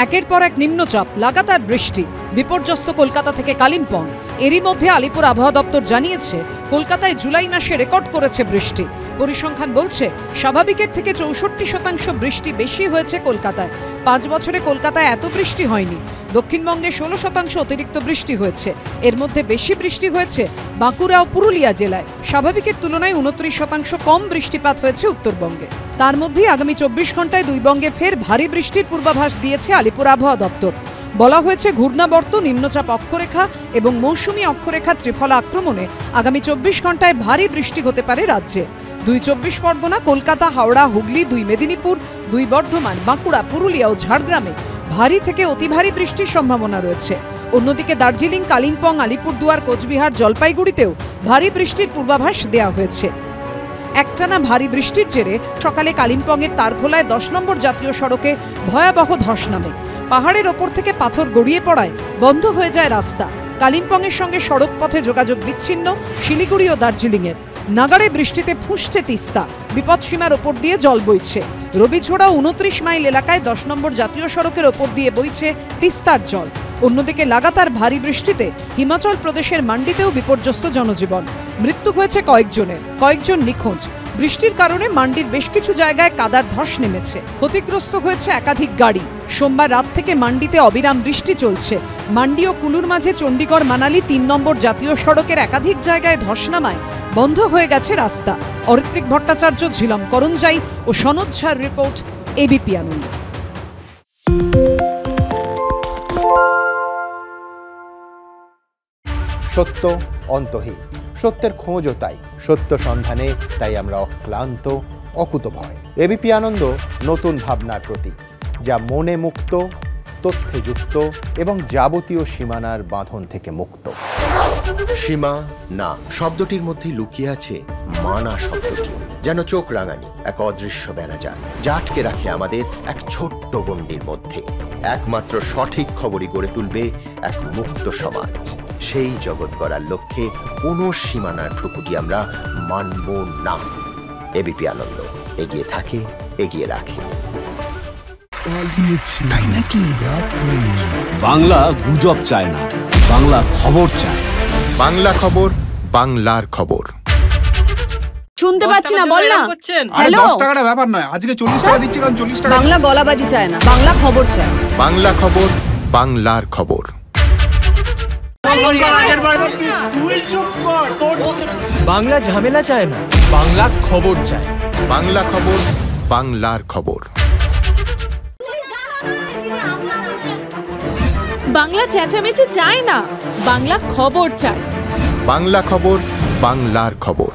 একের পর এক নিম্নচাপ, লাগাতার বৃষ্টি, বিপর্যস্ত কলকাতা থেকে কালিম্পং। এরই মধ্যে আলিপুর আবহাওয়া দপ্তর জানিয়েছে কলকাতায় জুলাই মাসে রেকর্ড করেছে বৃষ্টি। পরিসংখ্যান বলছে স্বাভাবিকের থেকে 64% বৃষ্টি বেশি হয়েছে কলকাতায়। 5 বছরে কলকাতায় এত বৃষ্টি হয়নি। দক্ষিণবঙ্গে 16% অতিরিক্ত বৃষ্টি হয়েছে। এর মধ্যে বেশি বৃষ্টি হয়েছে বাঁকুড়া ও পুরুলিয়া জেলায়। স্বাভাবিকের তুলনায় 29% কম বৃষ্টিপাত হয়েছে উত্তরবঙ্গে। তার মধ্যেই আগামী 24 ঘন্টায় দুই বঙ্গে ফের ভারী বৃষ্টির পূর্বাভাস দিয়েছে আলিপুর আবহাওয়া দপ্তর। বলা হয়েছে ঘূর্ণাবর্ত, নিম্নচাপ অক্ষরেখা এবং মৌসুমী অক্ষরেখা ত্রিফলা আক্রমণে আগামী 24 ঘন্টায় ভারী বৃষ্টি হতে পারে রাজ্যে। 2 চব্বিশ পরগনা, কলকাতা, হাওড়া, হুগলি, 2 মেদিনীপুর, 2 বর্ধমান, বাঁকুড়া, পুরুলিয়া ও ঝাড়গ্রামে ভারী থেকে অতি ভারী বৃষ্টির সম্ভাবনা রয়েছে। অন্যদিকে দার্জিলিং, কালিম্পং, আলিপুরদুয়ার, কোচবিহার, জলপাইগুড়িতেও ভারী বৃষ্টির পূর্বাভাস দেওয়া হয়েছে। একটানা ভারী বৃষ্টির জেরে সকালে কালিম্পংয়ের তারখোলায় 10 নম্বর জাতীয় সড়কে ভয়াবহ ধস নামে। পাহাড়ের ওপর থেকে পাথর গড়িয়ে পড়ায় বন্ধ হয়ে যায় রাস্তা। কালিম্পংয়ের সঙ্গে সড়ক পথে যোগাযোগ বিচ্ছিন্ন শিলিগুড়ি ও দার্জিলিংয়ের। নাগাড়ে বৃষ্টিতে ফুঁসছে তিস্তা, বিপদসীমার ওপর দিয়ে জল বইছে। রবিছড়া 29 মাইল এলাকায় 10 নম্বর জাতীয় সড়কের ওপর দিয়ে বইছে তিস্তার জল। অন্যদিকে লাগাতার ভারী বৃষ্টিতে হিমাচল প্রদেশের মান্ডিতেও বিপর্যস্ত জনজীবন। মৃত্যু হয়েছে কয়েকজন নিখোঁজ। বৃষ্টির কারণে মান্ডির বেশ কিছু জায়গায় কাদার ধস নেমেছে। ক্ষতিগ্রস্ত হয়েছে একাধিক গাড়ি। সোমবার রাত থেকে মান্ডিতে অবিরাম বৃষ্টি চলছে। মান্ডি ও কুলুর মাঝে চণ্ডীগড় মানালি 3 নম্বর জাতীয় সড়কের একাধিক জায়গায় ধস নামায় বন্ধ হয়ে গেছে রাস্তা। অরিত্রিক ভট্টাচার্য, ঝিলম করঞ্জাই ও সনদ ঝার রিপোর্ট, এবিপি আনন্দ। সত্য অন্তহীন, সত্যের খোঁজও তাই, সত্য সন্ধানে তাই আমরা অক্লান্ত, অকুতভয়। এবিপি আনন্দ নতুন ভাবনার প্রতীক, যা মনে মুক্ত, তথ্যে যুক্ত এবং যাবতীয় সীমানার বাঁধন থেকে মুক্ত। সীমা না শব্দটির মধ্যে লুকিয়ে আছে মানা শব্দটি, যেন চোখ রাঙানি এক অদৃশ্য ব্যানাজার, যা আটকে রাখে আমাদের এক ছোট্ট গণ্ডির মধ্যে। একমাত্র সঠিক খবরই গড়ে তুলবে এক মুক্ত সমাজ। সেই জগৎ গড়ার লক্ষ্যে কোনো সীমানার ঠুকুটি আমরা মানব না। এবিপি আনন্দ এগিয়ে থাকে, এগিয়ে রাখে। তাই নাকি? বাংলা গুজব চায় না, বাংলা খবর চায়। বাংলা খবর, বাংলার খবর। শুনতে পাচ্ছি না, বল না। হ্যালো, 10 টাকাটা ব্যাপার নয়, আজকে 40 টাকা দিচ্ছি, কারণ 40 টাকা। বাংলা গলাবাজি চায় না, বাংলা খবর চায়। বাংলা খবর, বাংলার খবর। বাংলা ঝামেলা চায় না, বাংলা খবর চায়। বাংলা খবর, বাংলার খবর। বাংলা চেঁচামেচি চায় না, বাংলা খবর চায়। বাংলা খবর, বাংলার খবর।